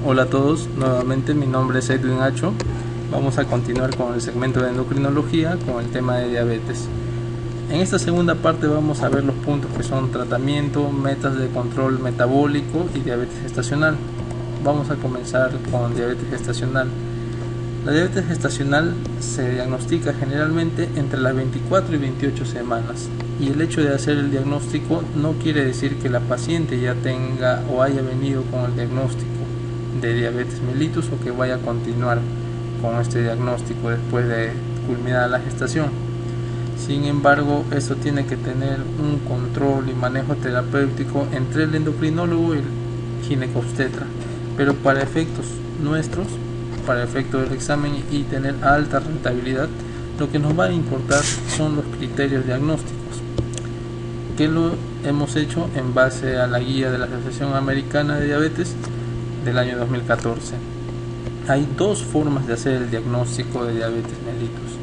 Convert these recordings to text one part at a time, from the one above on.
Hola a todos, nuevamente mi nombre es Edwin Acho. Vamos a continuar con el segmento de endocrinología con el tema de diabetes. En esta segunda parte vamos a ver los puntos que son tratamiento, metas de control metabólico y diabetes gestacional. Vamos a comenzar con diabetes gestacional. La diabetes gestacional se diagnostica generalmente entre las 24 y 28 semanas, y el hecho de hacer el diagnóstico no quiere decir que la paciente ya tenga o haya venido con el diagnóstico de diabetes mellitus o que vaya a continuar con este diagnóstico después de culminar la gestación. Sin embargo, esto tiene que tener un control y manejo terapéutico entre el endocrinólogo y el ginecobstetra, pero para efectos nuestros, para efectos del examen y tener alta rentabilidad, lo que nos va a importar son los criterios diagnósticos, que lo hemos hecho en base a la guía de la Asociación Americana de Diabetes del año 2014. Hay dos formas de hacer el diagnóstico de diabetes mellitus.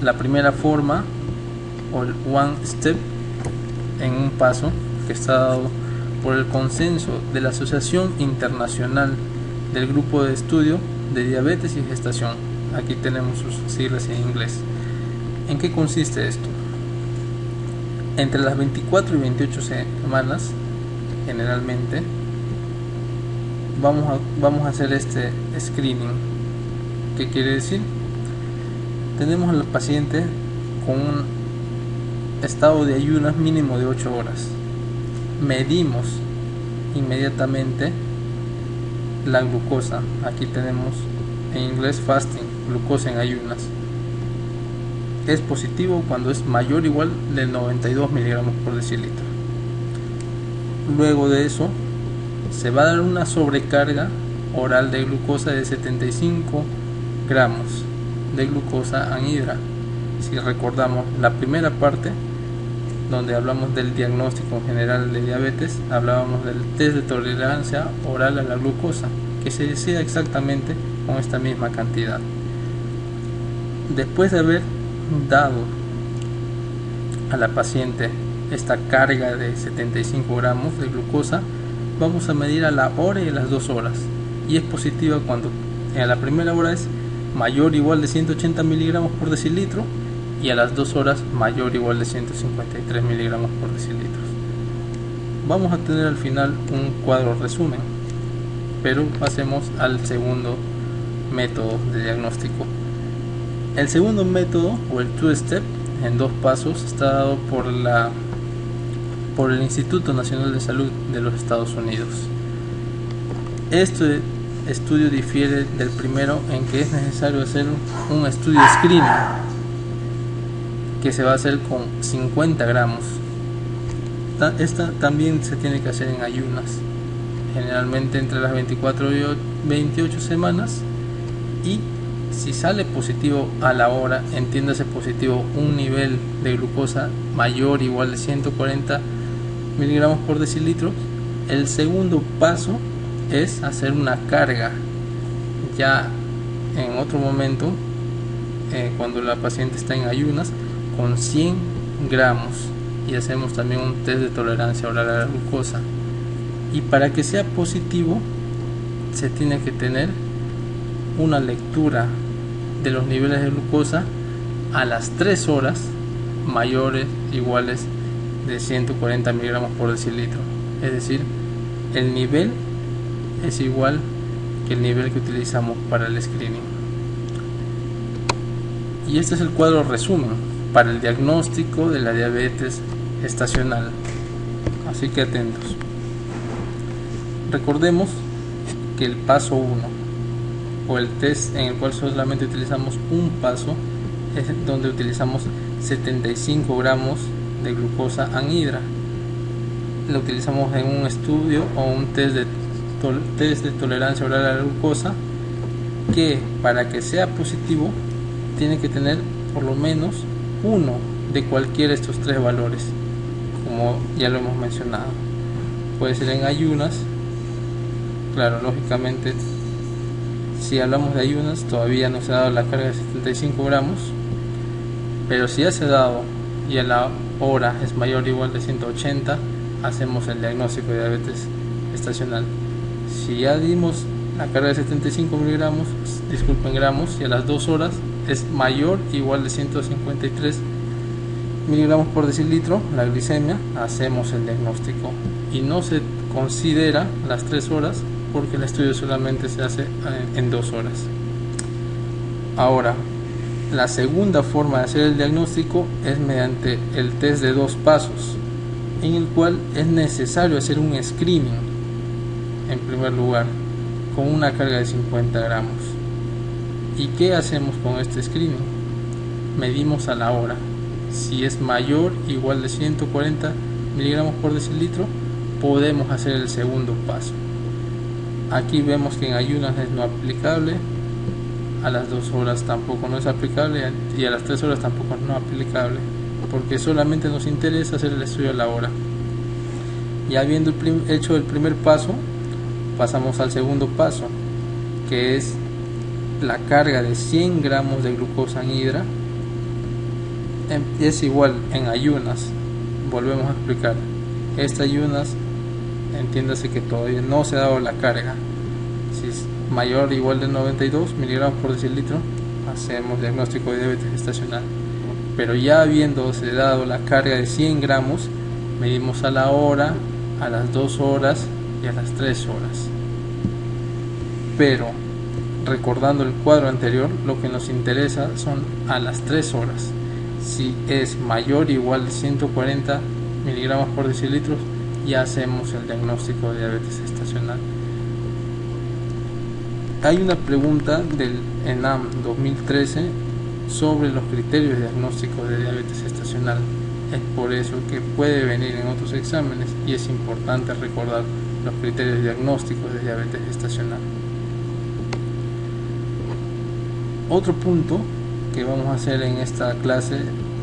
La primera forma, o el one step, en un paso, que está dado por el consenso de la Asociación Internacional del Grupo de Estudio de Diabetes y Gestación. Aquí tenemos sus siglas en inglés. ¿En qué consiste esto? Entre las 24 y 28 semanas, generalmente, vamos a hacer este screening. ¿Qué quiere decir? Tenemos a los pacientes con un estado de ayunas mínimo de 8 horas. Medimos inmediatamente la glucosa. Aquí tenemos en inglés fasting, glucosa en ayunas. Es positivo cuando es mayor o igual de 92 miligramos por decilitro. Luego de eso se va a dar una sobrecarga oral de glucosa de 75 gramos de glucosa anhidra. Si recordamos la primera parte, donde hablamos del diagnóstico general de diabetes, hablábamos del test de tolerancia oral a la glucosa, que se decía exactamente con esta misma cantidad. Después de haber dado a la paciente esta carga de 75 gramos de glucosa, vamos a medir a la hora y a las 2 horas, y es positiva cuando en la primera hora es mayor o igual de 180 miligramos por decilitro y a las 2 horas mayor o igual de 153 miligramos por decilitro. Vamos a tener al final un cuadro resumen, pero pasemos al segundo método de diagnóstico. El segundo método, o el two-step, en 2 pasos, está dado por el Instituto Nacional de Salud de los Estados Unidos. Este estudio difiere del primero en que es necesario hacer un estudio de screening, que se va a hacer con 50 gramos. Esta también se tiene que hacer en ayunas, generalmente entre las 24 y 28 semanas, y si sale positivo a la hora, entiéndase positivo un nivel de glucosa mayor o igual de 140 miligramos por decilitro, el segundo paso es hacer una carga ya en otro momento, cuando la paciente está en ayunas, con 100 gramos, y hacemos también un test de tolerancia oral a la glucosa. Y para que sea positivo se tiene que tener una lectura de los niveles de glucosa a las 3 horas mayores o iguales de 140 miligramos por decilitro, es decir, el nivel es igual que el nivel que utilizamos para el screening. Y este es el cuadro resumen para el diagnóstico de la diabetes gestacional, así que atentos. Recordemos que el paso 1, o el test en el cual solamente utilizamos un paso, es donde utilizamos 75 gramos de glucosa anhidra. Lo utilizamos en un estudio o un test de tolerancia oral a la glucosa, que para que sea positivo tiene que tener por lo menos uno de cualquiera de estos 3 valores, como ya lo hemos mencionado. Puede ser en ayunas, claro, lógicamente si hablamos de ayunas todavía no se ha dado la carga de 75 gramos, pero si ya se ha dado y a la hora es mayor o igual de 180, hacemos el diagnóstico de diabetes gestacional. Si ya dimos la carga de 75 gramos, y a las 2 horas es mayor o igual de 153 miligramos por decilitro la glicemia, hacemos el diagnóstico y no se considera las 3 horas porque el estudio solamente se hace en 2 horas. Ahora, la segunda forma de hacer el diagnóstico es mediante el test de 2 pasos, en el cual es necesario hacer un screening en primer lugar con una carga de 50 gramos. ¿Y qué hacemos con este screening? Medimos a la hora. Si es mayor o igual de 140 miligramos por decilitro, podemos hacer el segundo paso. Aquí vemos que en ayunas es no aplicable, a las 2 horas tampoco no es aplicable y a las 3 horas tampoco es no aplicable, porque solamente nos interesa hacer el estudio a la hora. Ya habiendo hecho el primer paso, pasamos al segundo paso, que es la carga de 100 gramos de glucosa anhidra. Es igual en ayunas. Volvemos a explicar, esta ayunas, entiéndase que todavía no se ha dado la carga. Si es mayor o igual de 92 miligramos por decilitro, hacemos diagnóstico de diabetes gestacional. Pero ya habiéndose dado la carga de 100 gramos, medimos a la hora, a las 2 horas y a las 3 horas. Pero recordando el cuadro anterior, lo que nos interesa son a las 3 horas. Si es mayor o igual de 140 miligramos por decilitro, ya hacemos el diagnóstico de diabetes gestacional. Hay una pregunta del ENAM 2013 sobre los criterios de diagnóstico de diabetes gestacional. Es por eso que puede venir en otros exámenes y es importante recordar los criterios diagnósticos de diabetes gestacional. Otro punto que vamos a hacer en esta clase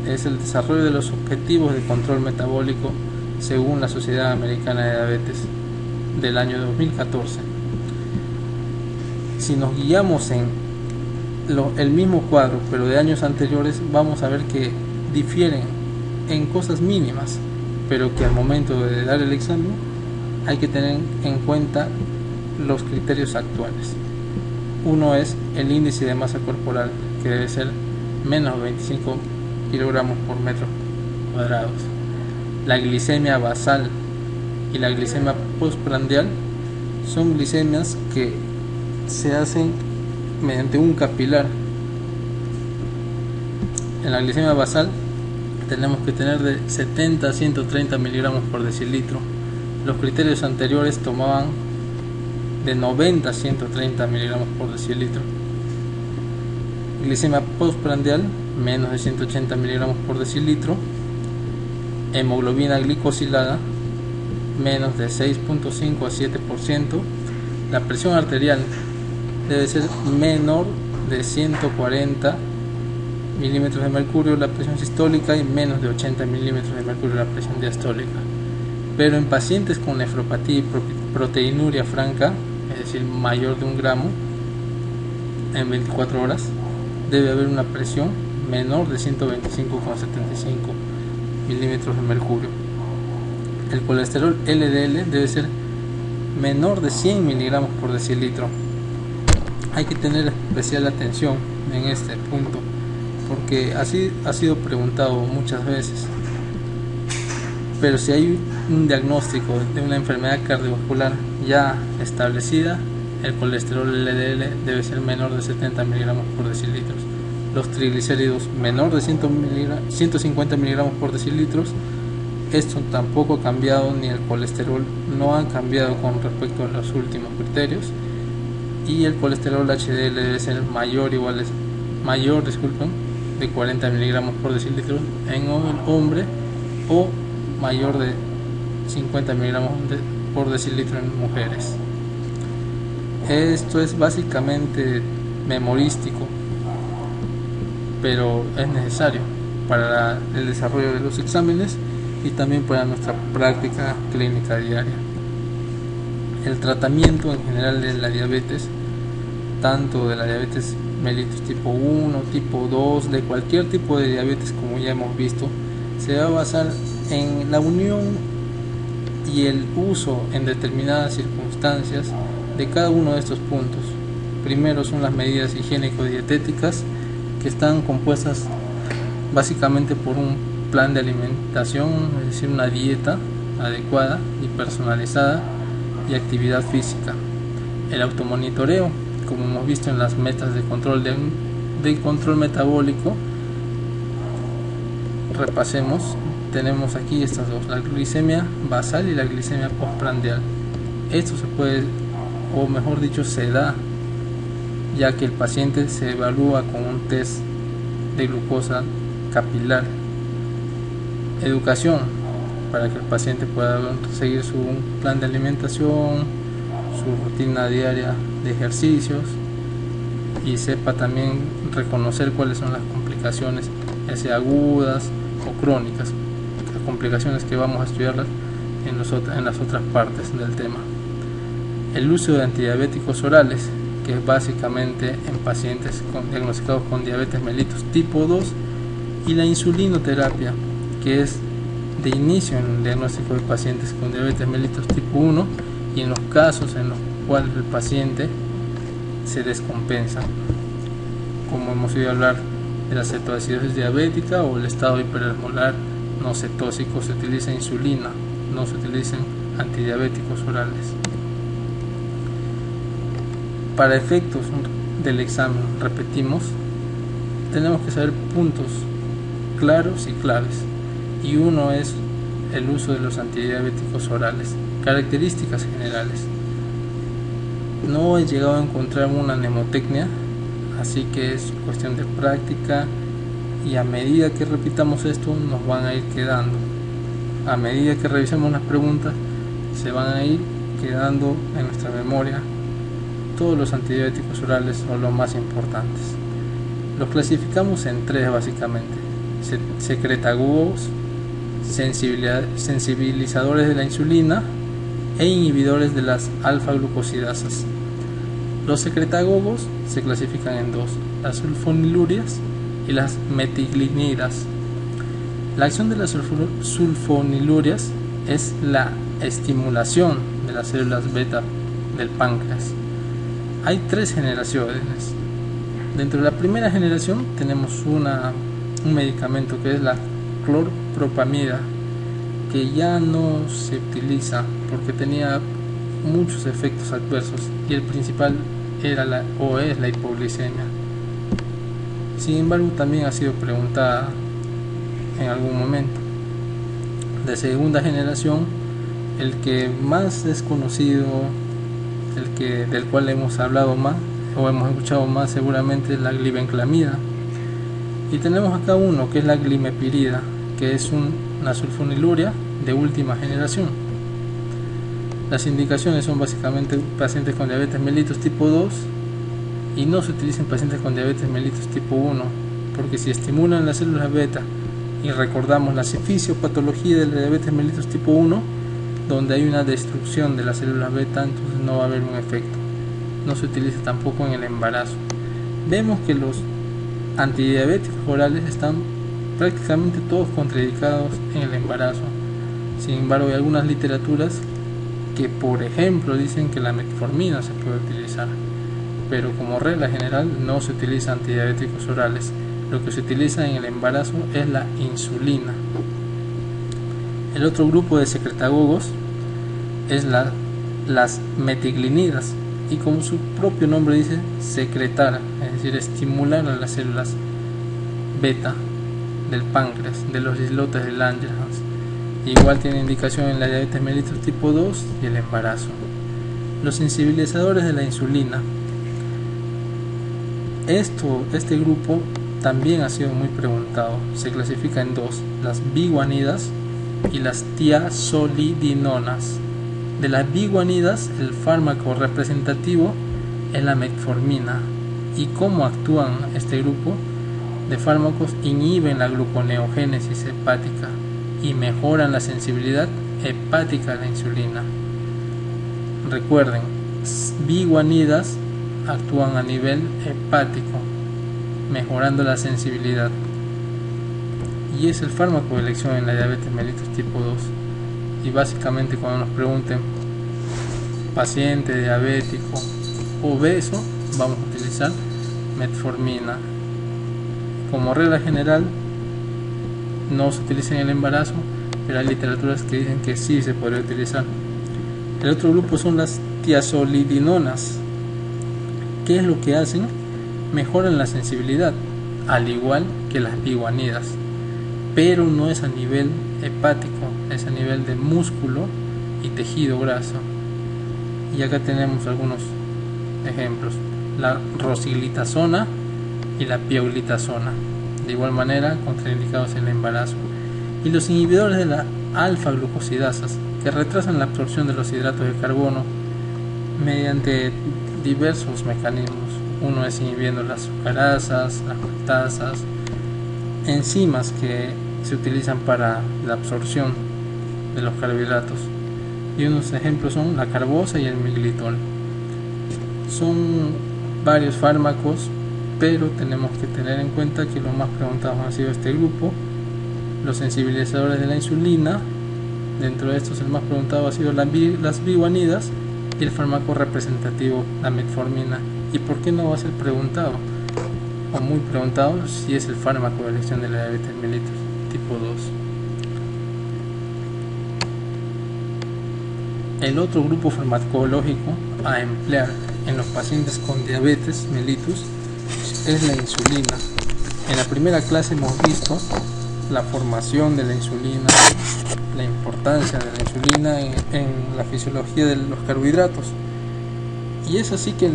es el desarrollo de los objetivos de control metabólico según la Sociedad Americana de Diabetes del año 2014. Si nos guiamos en el mismo cuadro pero de años anteriores, vamos a ver que difieren en cosas mínimas, pero que al momento de dar el examen hay que tener en cuenta los criterios actuales. Uno es el índice de masa corporal, que debe ser menos 25 kilogramos por metro cuadrados. La glicemia basal y la glicemia postprandial son glicemias que se hacen mediante un capilar. En la glicemia basal tenemos que tener de 70 a 130 miligramos por decilitro. Los criterios anteriores tomaban de 90 a 130 miligramos por decilitro. Glicemia postprandial, menos de 180 miligramos por decilitro. Hemoglobina glicosilada, menos de 6.5 a 7%. La presión arterial debe ser menor de 140 milímetros de mercurio la presión sistólica y menos de 80 milímetros de mercurio la presión diastólica. Pero en pacientes con nefropatía y proteinuria franca, es decir, mayor de 1 gramo en 24 horas, debe haber una presión menor de 125,75 milímetros de mercurio. El colesterol LDL debe ser menor de 100 miligramos por decilitro. Hay que tener especial atención en este punto, porque así ha sido preguntado muchas veces. Pero si hay un diagnóstico de una enfermedad cardiovascular ya establecida, el colesterol LDL debe ser menor de 70 miligramos por decilitros. Los triglicéridos menor de 150 miligramos por decilitros. Esto tampoco ha cambiado, ni el colesterol no ha cambiado con respecto a los últimos criterios. Y el colesterol HDL debe ser mayor de 40 miligramos por decilitro en el hombre o mayor de 50 miligramos por decilitro en mujeres. Esto es básicamente memorístico, pero es necesario para el desarrollo de los exámenes y también para nuestra práctica clínica diaria. El tratamiento en general de la diabetes, tanto de la diabetes mellitus tipo 1, tipo 2, de cualquier tipo de diabetes, como ya hemos visto, se va a basar en la unión y el uso en determinadas circunstancias de cada uno de estos puntos. Primero son las medidas higiénico-dietéticas, que están compuestas básicamente por un plan de alimentación, es decir, una dieta adecuada y personalizada, y actividad física. El automonitoreo, como hemos visto en las metas de control metabólico. Repasemos, tenemos aquí estas dos, la glicemia basal y la glicemia postprandial. Esto se puede, o mejor dicho, se da, ya que el paciente se evalúa con un test de glucosa capilar. Educación, para que el paciente pueda seguir su plan de alimentación, su rutina diaria de ejercicios, y sepa también reconocer cuáles son las complicaciones, ya sea agudas o crónicas, las complicaciones que vamos a estudiarlas en las otras partes del tema. El uso de antidiabéticos orales, que es básicamente en pacientes diagnosticados con diabetes mellitus tipo 2, y la insulinoterapia, que es de inicio en el diagnóstico de pacientes con diabetes mellitus tipo 1 y en los casos en los cuales el paciente se descompensa, como hemos oído hablar de la cetoacidosis diabética o el estado hiperosmolar no cetósico, se utiliza insulina, no se utilizan antidiabéticos orales. Para efectos del examen, repetimos, tenemos que saber puntos claros y claves, y uno es el uso de los antidiabéticos orales. Características generales: no he llegado a encontrar una mnemotecnia, así que es cuestión de práctica, y a medida que repitamos esto nos van a ir quedando, a medida que revisemos las preguntas se van a ir quedando en nuestra memoria. Todos los antidiabéticos orales son los más importantes. Los clasificamos en tres básicamente: secretagogos, sensibilizadores de la insulina e inhibidores de las alfa-glucosidasas. Los secretagogos se clasifican en dos: las sulfonilurias y las metiglinidas. La acción de las sulfonilurias es la estimulación de las células beta del páncreas. Hay tres generaciones. Dentro de la primera generación tenemos un medicamento que es la clorpropamida, que ya no se utiliza porque tenía muchos efectos adversos, y el principal era es la hipoglicemia. Sin embargo, también ha sido preguntada en algún momento. De segunda generación, el que más es conocido, del cual hemos hablado más o hemos escuchado más seguramente, es la glibenclamida. Y tenemos acá uno que es la glimepirida, que es una sulfoniluria de última generación. Las indicaciones son básicamente pacientes con diabetes mellitus tipo 2, y no se utiliza en pacientes con diabetes mellitus tipo 1, porque si estimulan las células beta, y recordamos la fisiopatología de la diabetes mellitus tipo 1, donde hay una destrucción de las células beta, entonces no va a haber un efecto. No se utiliza tampoco en el embarazo. Vemos que los antidiabéticos orales están prácticamente todos contraindicados en el embarazo. Sin embargo, hay algunas literaturas que, por ejemplo, dicen que la metformina se puede utilizar, pero como regla general no se utiliza antidiabéticos orales. Lo que se utiliza en el embarazo es la insulina. El otro grupo de secretagogos es las metiglinidas, y como su propio nombre dice, secretar, es decir, estimular a las células beta del páncreas, de los islotes de Langerhans. Igual tiene indicación en la diabetes mellitus tipo 2 y el embarazo. Los sensibilizadores de la insulina. Este grupo también ha sido muy preguntado. Se clasifica en dos: las biguanidas y las tiazolidinonas. De las biguanidas, el fármaco representativo es la metformina. ¿Y cómo actúan este grupo de fármacos? Inhiben la gluconeogénesis hepática y mejoran la sensibilidad hepática a la insulina. Recuerden, biguanidas actúan a nivel hepático, mejorando la sensibilidad, y es el fármaco de elección en la diabetes mellitus tipo 2. Y básicamente, cuando nos pregunten paciente diabético obeso, vamos a utilizar metformina. Como regla general, no se utiliza en el embarazo, pero hay literaturas que dicen que sí se podría utilizar. El otro grupo son las tiazolidinonas. ¿Qué es lo que hacen? Mejoran la sensibilidad, al igual que las biguanidas, pero no es a nivel hepático, es a nivel de músculo y tejido graso. Y acá tenemos algunos ejemplos: la rosiglitazona y la pioglitazona, de igual manera contraindicados en el embarazo. Y los inhibidores de la alfa-glucosidasas, que retrasan la absorción de los hidratos de carbono mediante diversos mecanismos. Uno es inhibiendo las sucarasas, las lactasas, enzimas que se utilizan para la absorción de los carbohidratos. Y unos ejemplos son la carbosa y el miglitol. Son varios fármacos, pero tenemos que tener en cuenta que los más preguntados han sido este grupo: los sensibilizadores de la insulina. Dentro de estos el más preguntado ha sido las biguanidas, y el fármaco representativo, la metformina. ¿Y por qué no va a ser preguntado o muy preguntado si es el fármaco de elección de la diabetes mellitus tipo 2? El otro grupo farmacológico a emplear en los pacientes con diabetes mellitus es la insulina. En la primera clase hemos visto la formación de la insulina, la importancia de la insulina en la fisiología de los carbohidratos. Y es así que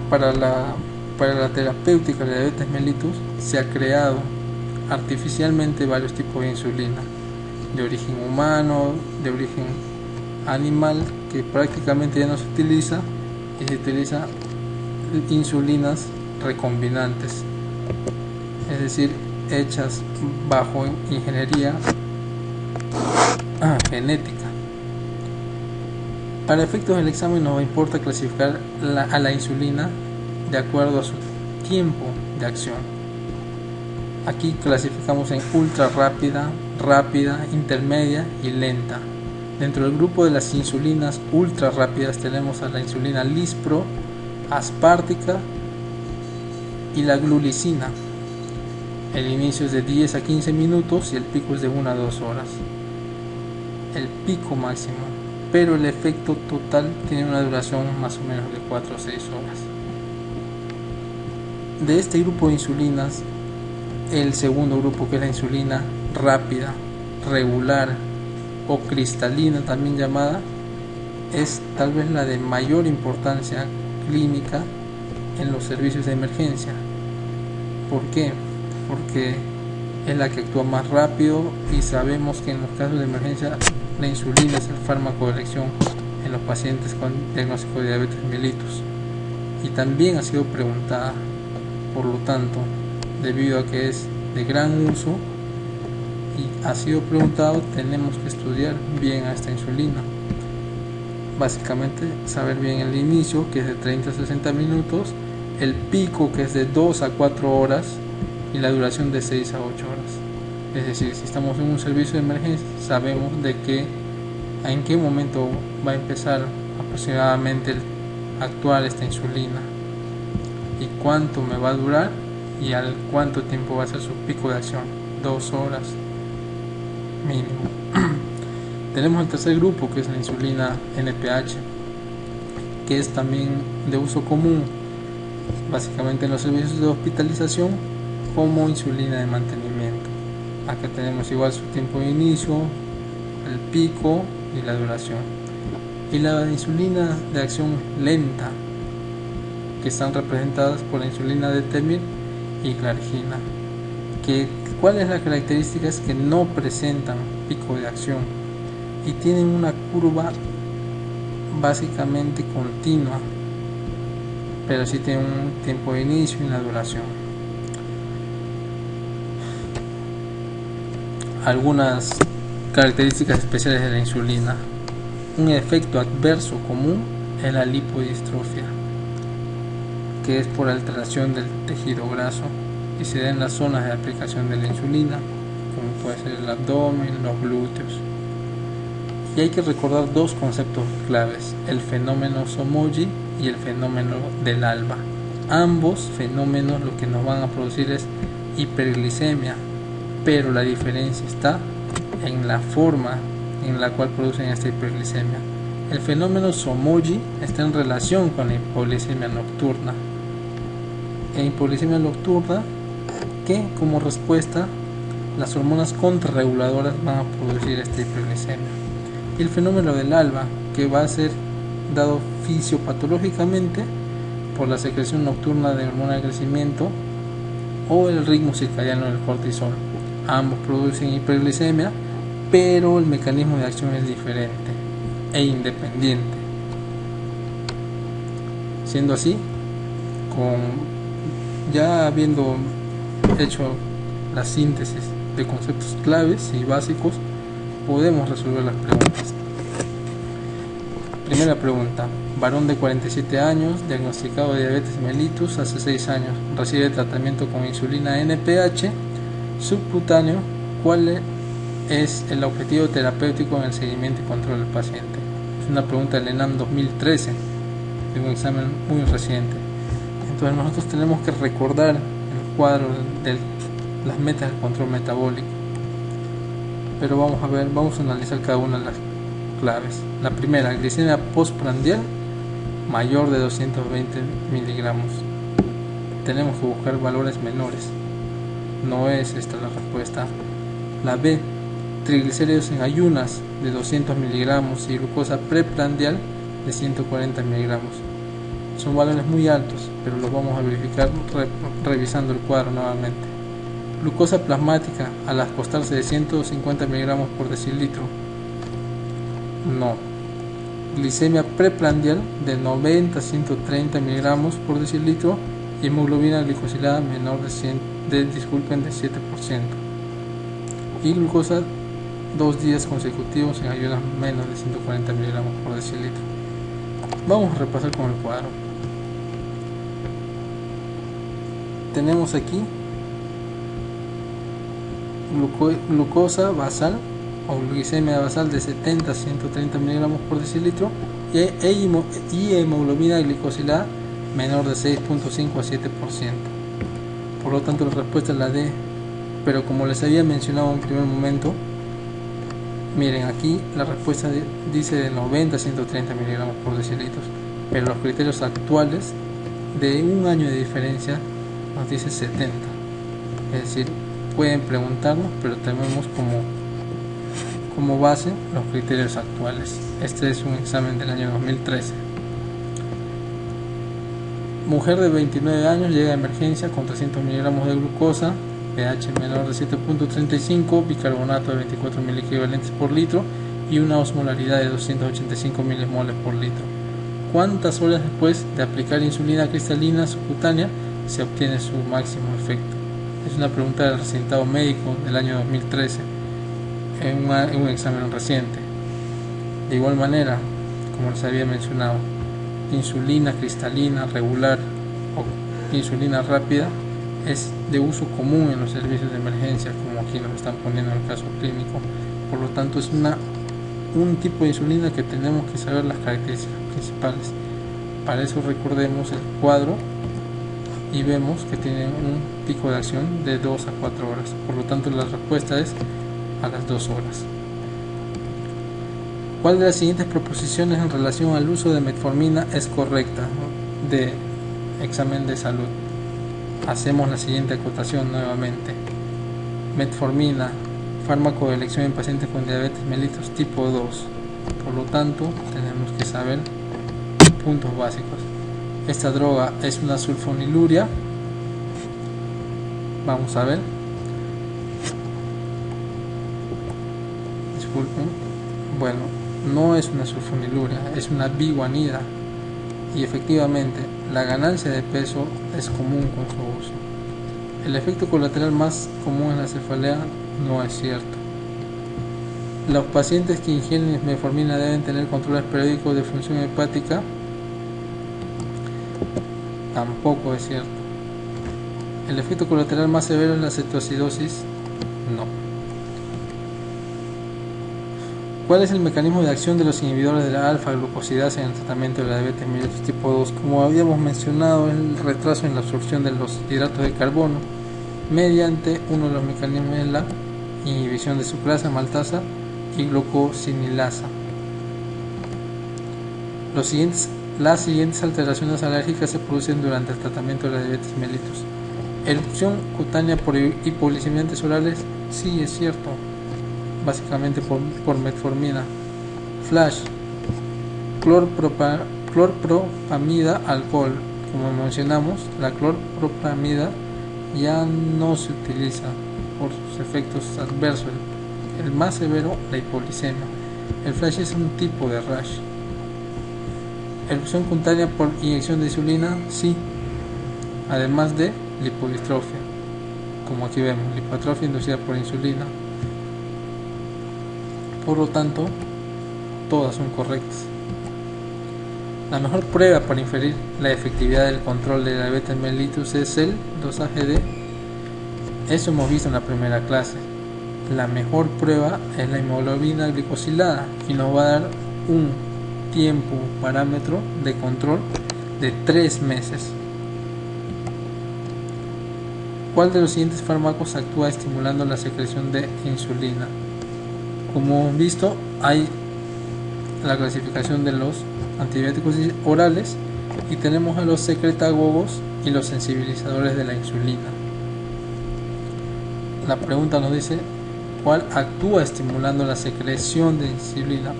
para la terapéutica de la diabetes mellitus se ha creado artificialmente varios tipos de insulina, de origen humano, de origen animal, que prácticamente ya no se utiliza, y se utiliza insulinas recombinantes, es decir, hechas bajo ingeniería genética. Para efectos del examen nos importa clasificar a la insulina de acuerdo a su tiempo de acción. Aquí clasificamos en ultra rápida, rápida, intermedia y lenta. Dentro del grupo de las insulinas ultra rápidas tenemos a la insulina lispro, aspártica y la glulicina. El inicio es de 10 a 15 minutos y el pico es de 1 a 2 horas. El pico máximo, pero el efecto total tiene una duración más o menos de 4 a 6 horas. De este grupo de insulinas, el segundo grupo, que es la insulina rápida, regular o cristalina también llamada, es tal vez la de mayor importancia clínica en los servicios de emergencia. ¿Por qué? Porque es la que actúa más rápido, y sabemos que en los casos de emergencia la insulina es el fármaco de elección en los pacientes con diagnóstico de diabetes mellitus, y también ha sido preguntada. Por lo tanto, debido a que es de gran uso y ha sido preguntado, tenemos que estudiar bien a esta insulina. Básicamente saber bien el inicio, que es de 30 a 60 minutos, el pico, que es de 2 a 4 horas, y la duración de 6 a 8 horas. Es decir, si estamos en un servicio de emergencia, sabemos en qué momento va a empezar aproximadamente a actuar esta insulina, y cuánto me va a durar, y al cuánto tiempo va a ser su pico de acción. 2 horas mínimo. Tenemos el tercer grupo, que es la insulina NPH, que es también de uso común básicamente en los servicios de hospitalización como insulina de mantenimiento. Acá tenemos igual su tiempo de inicio, el pico y la duración. Y la insulina de acción lenta, que están representadas por la insulina de Temir y Clargina. ¿Cuál es la característica? Es que no presentan pico de acción y tienen una curva básicamente continua, pero sí tienen un tiempo de inicio y una duración. Algunas características especiales de la insulina. Un efecto adverso común es la lipodistrofia, que es por alteración del tejido graso y se da en las zonas de aplicación de la insulina, como puede ser el abdomen, los glúteos. Y hay que recordar dos conceptos claves: el fenómeno Somogyi y el fenómeno del ALBA. Ambos fenómenos lo que nos van a producir es hiperglicemia, pero la diferencia está en la forma en la cual producen esta hiperglicemia. El fenómeno Somogyi está en relación con la hipoglicemia nocturna. En hipoglicemia nocturna, que como respuesta las hormonas contrarreguladoras van a producir esta hiperglicemia. Y el fenómeno del ALBA, que va a ser dado fisiopatológicamente por la secreción nocturna de hormona de crecimiento o el ritmo circadiano del cortisol. Ambos producen hiperglicemia, pero el mecanismo de acción es diferente e independiente. Siendo así, ya habiendo hecho la síntesis de conceptos claves y básicos, podemos resolver las preguntas. Primera pregunta: varón de 47 años, diagnosticado de diabetes mellitus hace 6 años, recibe tratamiento con insulina NPH subcutáneo. ¿Cuál es el objetivo terapéutico en el seguimiento y control del paciente? Es una pregunta del ENAM 2013, de un examen muy reciente. Entonces nosotros tenemos que recordar el cuadro de las metas del control metabólico, pero vamos a analizar cada una de las claves. La primera: glicemia postprandial mayor de 220 miligramos. Tenemos que buscar valores menores. No es esta la respuesta. La B: triglicéridos en ayunas de 200 miligramos y glucosa preprandial de 140 miligramos. Son valores muy altos, pero los vamos a verificar revisando el cuadro nuevamente. Glucosa plasmática al acostarse de 150 miligramos por decilitro. No. Glicemia preprandial de 90 a 130 miligramos por decilitro y hemoglobina glicosilada menor de 7%. Y glucosa 2 días consecutivos en ayunas menos de 140 miligramos por decilitro. Vamos a repasar con el cuadro. Tenemos aquí glucosa basal o glicemia basal de 70 a 130 miligramos por decilitro y hemoglobina glicosilada menor de 6.5 a 7%. Por lo tanto la respuesta es la D. Pero como les había mencionado en un primer momento, miren, aquí la respuesta dice de 90 a 130 miligramos por decilitro, pero los criterios actuales de un año de diferencia nos dice 70. Es decir, pueden preguntarnos, pero tenemos como base los criterios actuales. Este es un examen del año 2013. Mujer de 29 años llega a emergencia con 300 miligramos de glucosa, pH menor de 7.35, bicarbonato de 24 miliequivalentes por litro y una osmolaridad de 285 milimoles por litro. ¿Cuántas horas después de aplicar insulina cristalina subcutánea se obtiene su máximo efecto? Es una pregunta del recitado médico del año 2013 en un examen reciente. De igual manera, como les había mencionado, insulina cristalina regular o insulina rápida es de uso común en los servicios de emergencia, como aquí nos están poniendo en el caso clínico. Por lo tanto, es un tipo de insulina que tenemos que saber las características principales. Para eso recordemos el cuadro y vemos que tiene un pico de acción de 2 a 4 horas. Por lo tanto, la respuesta es a las 2 horas. ¿Cuál de las siguientes proposiciones en relación al uso de metformina es correcta? De examen de salud. Hacemos la siguiente acotación nuevamente. Metformina, fármaco de elección en pacientes con diabetes mellitus tipo 2. Por lo tanto, tenemos que saber puntos básicos. Esta droga es una sulfoniluria. Vamos a ver. Disculpen. Bueno, no es una sulfoniluria, es una biguanida. Y efectivamente, la ganancia de peso es común con su uso. El efecto colateral más común en la cefalea no es cierto. Los pacientes que ingieren metformina deben tener controles periódicos de función hepática. Tampoco es cierto. El efecto colateral más severo es la cetoacidosis. No. ¿Cuál es el mecanismo de acción de los inhibidores de la alfa-glucosidasa en el tratamiento de la diabetes mellitus tipo 2? Como habíamos mencionado, el retraso en la absorción de los hidratos de carbono mediante uno de los mecanismos de la inhibición de sucrasa, maltasa y glucosinilasa. Las siguientes alteraciones alérgicas se producen durante el tratamiento de la diabetes mellitus. Erupción cutánea por hipoglicemiantes orales, sí, es cierto, básicamente por metformina. Flash, clorpropamida, alcohol. Como mencionamos, la clorpropamida ya no se utiliza por sus efectos adversos. El más severo, la hipoglicemia. El flash es un tipo de rash. Erupción cutánea por inyección de insulina, sí, además de lipodistrofia, como aquí vemos, lipoatrofia inducida por insulina. Por lo tanto, todas son correctas. La mejor prueba para inferir la efectividad del control de la diabetes mellitus es el dosaje de... Eso hemos visto en la primera clase. La mejor prueba es la hemoglobina glicosilada y nos va a dar un tiempo parámetro de control de 3 meses. ¿Cuál de los siguientes fármacos actúa estimulando la secreción de insulina? Como hemos visto, hay la clasificación de los antibióticos orales y tenemos a los secretagogos y los sensibilizadores de la insulina. La pregunta nos dice ¿cuál actúa estimulando la secreción de insulina?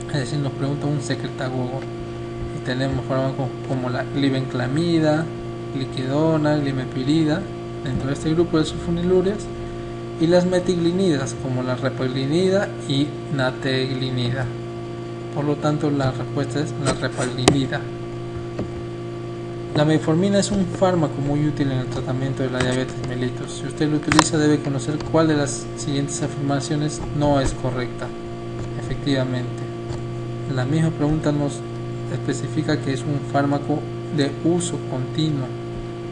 Es decir, nos pregunta un secretagogo y tenemos fármacos como la glibenclamida, gliquidona, glimepirida dentro de este grupo de sulfonilureas y las metiglinidas como la repaglinida y nateglinida. Por lo tanto, la respuesta es la repaglinida. La metformina es un fármaco muy útil en el tratamiento de la diabetes mellitus. Si usted lo utiliza, debe conocer cuál de las siguientes afirmaciones no es correcta. Efectivamente, la misma pregunta nos especifica que es un fármaco de uso continuo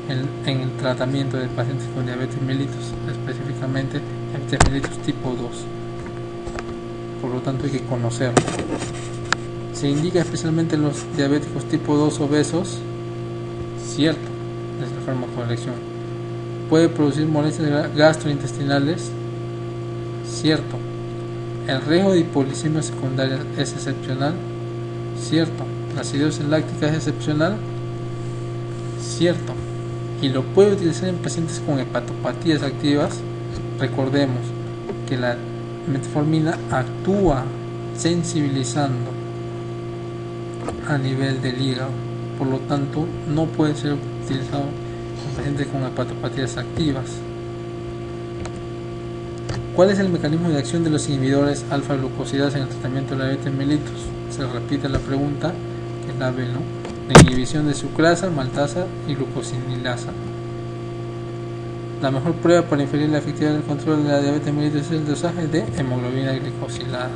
en el tratamiento de pacientes con diabetes mellitus, específicamente diabetes mellitus tipo 2. Por lo tanto, hay que conocerlo. Se indica especialmente en los diabéticos tipo 2 obesos. Cierto, es el fármaco de elección. Puede producir molestias gastrointestinales. Cierto. El riesgo de hipoglicemia secundaria es excepcional. Cierto. La acidosis láctica es excepcional. Cierto. Y lo puede utilizar en pacientes con hepatopatías activas. Recordemos que la metformina actúa sensibilizando a nivel del hígado. Por lo tanto, no puede ser utilizado en pacientes con hepatopatías activas. ¿Cuál es el mecanismo de acción de los inhibidores alfa-glucosidasa en el tratamiento de la diabetes mellitus? Se repite la pregunta, que es la B, ¿no? La inhibición de sucrasa, maltasa y glucosinilasa. La mejor prueba para inferir la efectividad del control de la diabetes mellitus es el dosaje de hemoglobina glicosilada.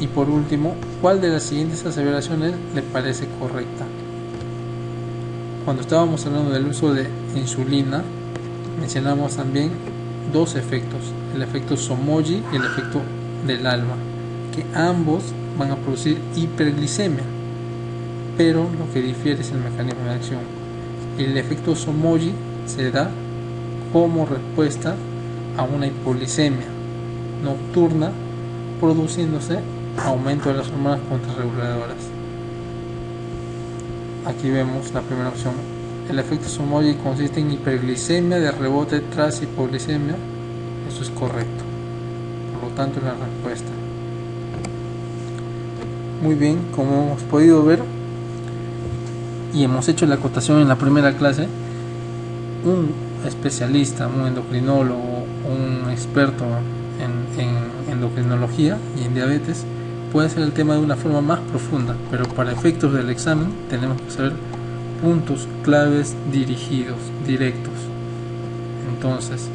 Y por último, ¿cuál de las siguientes aseveraciones le parece correcta? Cuando estábamos hablando del uso de insulina, mencionamos también dos efectos, el efecto Somogyi y el efecto del ALBA, que ambos van a producir hiperglicemia, pero lo que difiere es el mecanismo de acción. El efecto Somogyi se da como respuesta a una hipoglicemia nocturna, produciéndose aumento de las hormonas contrarreguladoras. Aquí vemos la primera opción. El efecto Somogyi consiste en hiperglicemia de rebote tras hipoglicemia. Eso es correcto. Por lo tanto, es la respuesta. Muy bien, como hemos podido ver y hemos hecho la acotación en la primera clase, un especialista, un endocrinólogo, un experto en endocrinología y en diabetes puede hacer el tema de una forma más profunda, pero para efectos del examen tenemos que saber puntos claves dirigidos, directos. Entonces,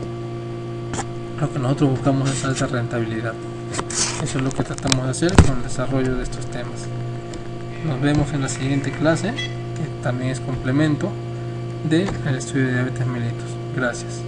lo que nosotros buscamos es alta rentabilidad. Eso es lo que tratamos de hacer con el desarrollo de estos temas. Nos vemos en la siguiente clase, que también es complemento del estudio de diabetes mellitus. Gracias.